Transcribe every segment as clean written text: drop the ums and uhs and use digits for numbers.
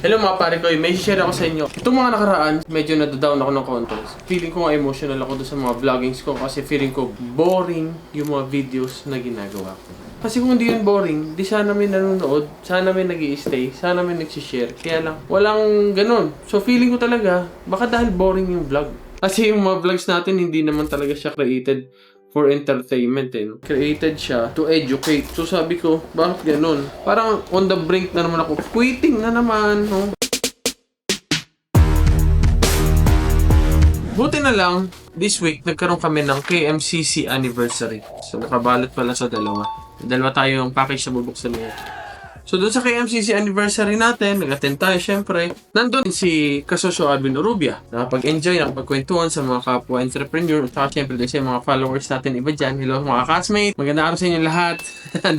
Hello mga pare ko, may share ako sa inyo. Itong mga nakaraan, medyo nadadown ako ng konti. Feeling ko nga emotional ako doon sa mga vloggings ko kasi feeling ko boring yung mga videos na ginagawa ko. Kasi kung hindi yun boring, di sana may nanonood, sana may nag-i-stay, sana may nagsishare. Kaya lang, walang ganun. So feeling ko talaga, baka dahil boring yung vlog. Kasi yung mga vlogs natin, hindi naman talaga siya created for entertainment no? Created siya to educate. So sabi ko, bakit ganun? Parang on the brink na naman ako. Quitting na naman, no? Buti na lang, this week, nagkaroon kami ng KMCC anniversary. So nakabalot pala sa dalawa. Dalawa tayo yung package na bubuksan niya. So doon sa KMCC anniversary natin, nag-attend tayo syempre. Nandun si Kasosyo Alvin Urubia. Nakapag-enjoy, nakapagkwentuhan sa mga kapwa entrepreneur. At saka syempre din sa mga followers natin iba dyan. Hello mga classmates, magandang araw sa inyo lahat.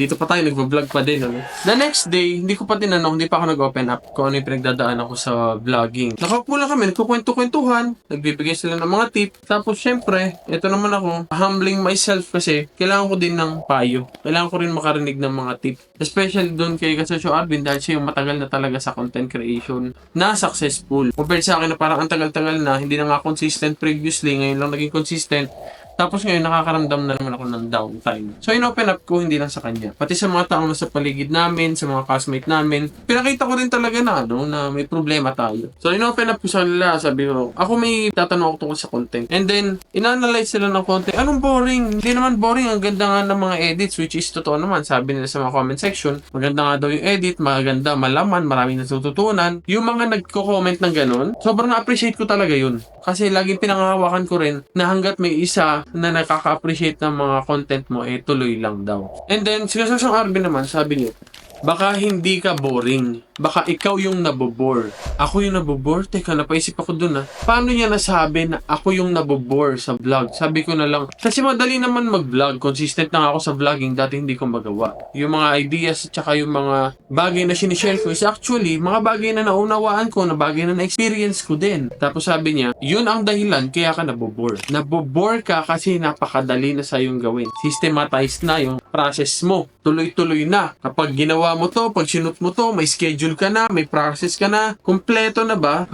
Dito pa tayo, nagvo-vlog pa din. Ano? The next day, hindi ko pa tinanong, hindi pa ako nag-open up kung ano yung pinagdadaan ako sa vlogging. Nakaupo lang kami, nagkukwento-kwentuhan, nagbibigay sila ng mga tip. Tapos syempre, ito naman ako, humbling myself kasi kailangan ko din ng payo. Kailangan ko rin makarinig ng mga tip. Especially doon kay Kasosyo Alvin dahil siya yung matagal na talaga sa content creation na successful. Compared sa akin na parang ang tagal-tagal na, hindi na nga consistent previously, ngayon lang naging consistent. Tapos ngayon, nakakaramdam na naman ako ng downtime. So, in-open up ko, hindi lang sa kanya. Pati sa mga taong nasa paligid namin, sa mga classmate namin, pinakita ko rin talaga na, na may problema tayo. So, in-open up ko sa kanila, sabi ko, ako may tatanong ako tungkol sa content. And then, in-analyze sila ng content. Anong boring? Hindi naman boring. Ang ganda nga ng mga edits, which is totoo naman. Sabi nila sa mga comment section, maganda nga daw yung edit, maganda, malaman, maraming natututunan. Yung mga nagko-comment ng ganun, sobrang na-appreciate ko talaga yun. Kasi laging pinangahawakan ko rin na hanggat may isa na nakaka-appreciate ng mga content mo, tuloy lang daw. And then, si Kasosyo Arvin naman, sabi niya, baka hindi ka boring. Baka ikaw yung nabobore. Ako yung nabobore? Teka, napaisip ako dun Paano niya nasabi na ako yung nabobore sa vlog? Sabi ko na lang, kasi madali naman mag-vlog. Consistent na ako sa vlogging, dati hindi ko magawa. Yung mga ideas at saka yung mga bagay na sinishare ko is actually mga bagay na naunawaan ko, na bagay na na-experience ko din. Tapos sabi niya, yun ang dahilan kaya ka nabobore. Nabobore ka kasi napakadali na sa yung gawin. Systematized na yung process mo. Tuloy-tuloy na. Kapag ginawa mo to, pag sinut mo to, may schedule ka na, may process ka na, kumpleto na ba?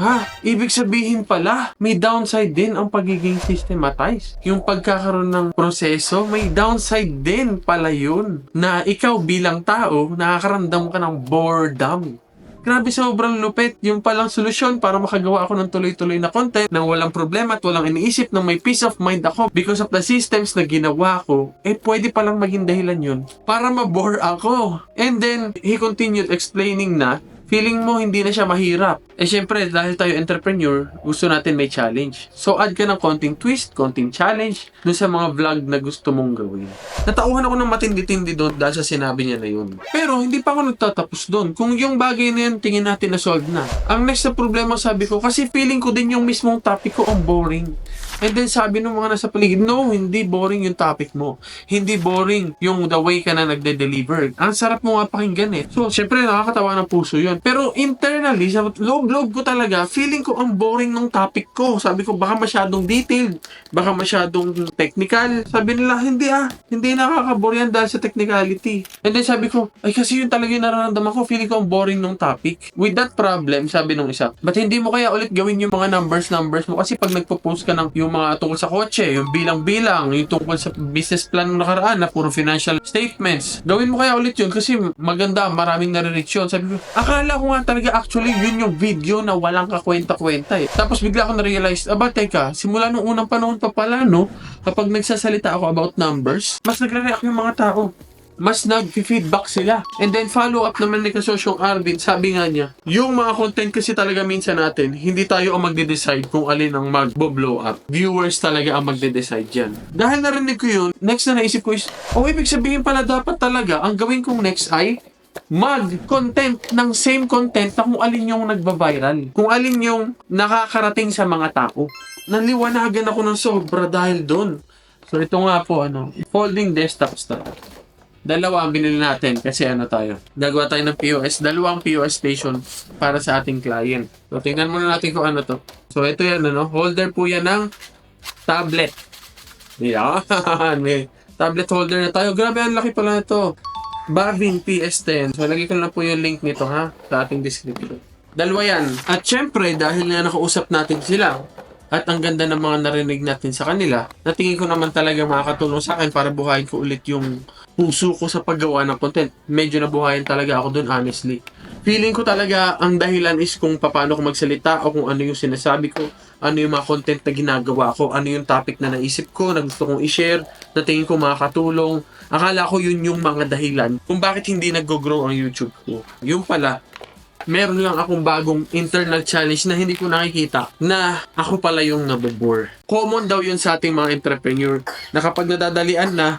Ibig sabihin pala, may downside din ang pagiging systematized. Yung pagkakaroon ng proseso, may downside din pala yun. Na ikaw bilang tao, nakakaramdam ka ng boredom. Grabe, sobrang lupit. Yung palang solusyon para makagawa ako ng tuloy-tuloy na content nang walang problema at walang iniisip, nang may peace of mind ako because of the systems na ginawa ko, pwede palang maging dahilan yun para mabore ako. And then, he continued explaining na feeling mo hindi na siya mahirap. Syempre, dahil tayo entrepreneur, gusto natin may challenge. So, add ka ng konting twist, konting challenge dun sa mga vlog na gusto mong gawin. Natauhan ako ng matindi-tindi doon dahil sa sinabi niya na yun. Pero, hindi pa ako nagtatapos doon. Kung yung bagay na yun, tingin natin na solve na. Ang next na problema, sabi ko, kasi feeling ko din yung mismong topic ko ang boring. And then sabi ng mga nasa paligid, no, hindi boring yung topic mo. Hindi boring yung the way ka na nagde-deliver. Ang sarap mo nga pakinggan So, syempre, nakakatawa ng puso yun. Pero internally, sa loob-loob ko talaga, feeling ko ang boring ng topic ko. Sabi ko, baka masyadong detailed. Baka masyadong technical. Sabi nila, hindi nakakabore yan dahil sa technicality. And then sabi ko, kasi yun talaga yung nararamdaman ko. Feeling ko ang boring ng topic. With that problem, sabi nung isa, ba't hindi mo kaya ulit gawin yung mga numbers mo? Kasi pag nagpo-post ka ng yung mga tungkol sa kotse, yung bilang-bilang, yung tungkol sa business plan ng nakaraan na puro financial statements. Gawin mo kaya ulit yun kasi maganda, maraming nare-reach yun. Sabi ko, akala ko nga talaga actually yun yung video na walang kakwenta-kwenta Tapos bigla ko na-realize, teka, simula nung unang panahon pa pala, kapag nagsasalita ako about numbers, mas nagre-react yung mga tao. Mas nag-feedback sila. And then follow up naman ni Kasosyong Arvin, sabi nga niya, yung mga content kasi talaga minsan natin, hindi tayo ang magde-decide kung alin ang mag-blow up. Viewers talaga ang magde-decide yan. Dahil narinig ko yun, next na naisip ko is, ibig sabihin pala dapat talaga, ang gawin kong next ay, mag-content ng same content na kung alin yung nagba-viral. Kung alin yung nakakarating sa mga tao. Naliwanagan ako ng sobra dahil doon. So ito nga po, folding desktop stand. Dalawa ang binili natin kasi tayo. Gagawa tayo ng POS. Dalawang POS station para sa ating client. So, tingnan muna natin kung ano to. So, ito yan, holder po yan ng tablet. Yan. May tablet holder na tayo. Grabe, ang laki pala na to. Bavin PS10. So, lagay ko na po yung link nito, sa ating description. Dalawa yan. At syempre, dahil na nakausap natin sila, at ang ganda ng mga narinig natin sa kanila, natingin ko naman talaga makakatulong sa akin para buhayin ko ulit yung puso ko sa paggawa ng content. Medyo nabuhayan talaga ako dun, honestly. Feeling ko talaga ang dahilan is kung paano ko magsalita o kung ano yung sinasabi ko, ano yung mga content na ginagawa ko, ano yung topic na naisip ko, na gusto kong i-share, na tingin ko makakatulong. Akala ko yun yung mga dahilan kung bakit hindi nag-grow ang YouTube ko. Yung pala, meron lang akong bagong internal challenge na hindi ko nakikita na ako pala yung nabobore. Common daw yun sa ating mga entrepreneur na kapag nadadalian na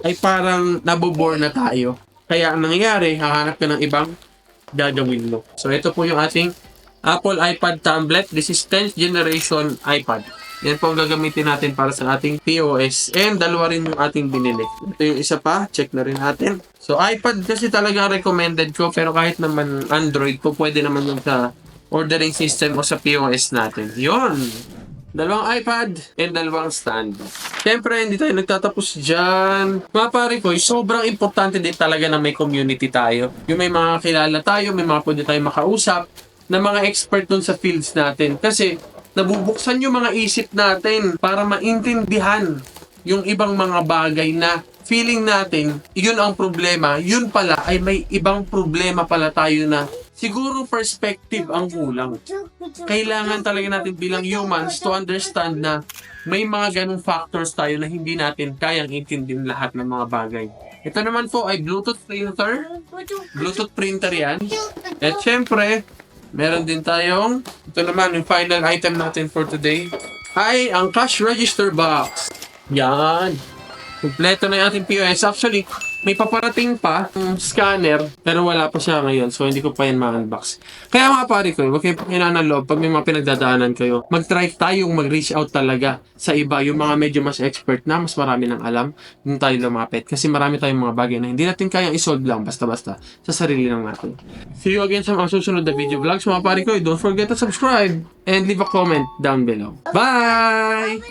ay parang nabobore na tayo. Kaya ang nangyayari, hahanap ka ng ibang gagawin mo. So ito po yung ating Apple iPad tablet. This is 10th generation iPad. Yan po ang gagamitin natin para sa ating POS. And dalawa rin yung ating binili. Ito yung isa pa. Check na rin natin. So iPad kasi talaga recommended ko. Pero kahit naman Android po, pwede naman yung sa ordering system o sa POS natin. Yon. Dalawang iPad and dalawang stand. Siyempre, hindi tayo nagtatapos dyan. Mga pare ko, sobrang importante din talaga na may community tayo. Yung may mga kilala tayo, may mga pwede tayo makausap na mga expert dun sa fields natin. Kasi nabubuksan yung mga isip natin para maintindihan yung ibang mga bagay na feeling natin, yun ang problema. Yun pala ay may ibang problema pala tayo na siguro perspective ang kulang. Kailangan talaga natin bilang humans to understand na may mga ganung factors tayo na hindi natin kayang intindihin lahat ng mga bagay. Ito naman po ay Bluetooth printer. Bluetooth printer yan. At syempre, meron din tayong, ito naman, yung final item natin for today, ay ang cash register box. Yan. Kompleto na yung ating POS. Actually, may paparating pa yung scanner, pero wala pa siya ngayon, so hindi ko pa yan ma-unbox. Kaya mga pare ko, huwag kayong pakinaan ng loob pag may mga pinagdadaanan kayo. Mag-try tayong mag-reach out talaga sa iba, yung mga medyo mas expert na, mas marami nang alam, yung tayo lumapit. Kasi marami tayong mga bagay na hindi natin kayang isolve lang basta-basta sa sarili lang natin. See you again sa mga susunod na video vlogs, mga pare ko. Don't forget to subscribe and leave a comment down below. Bye!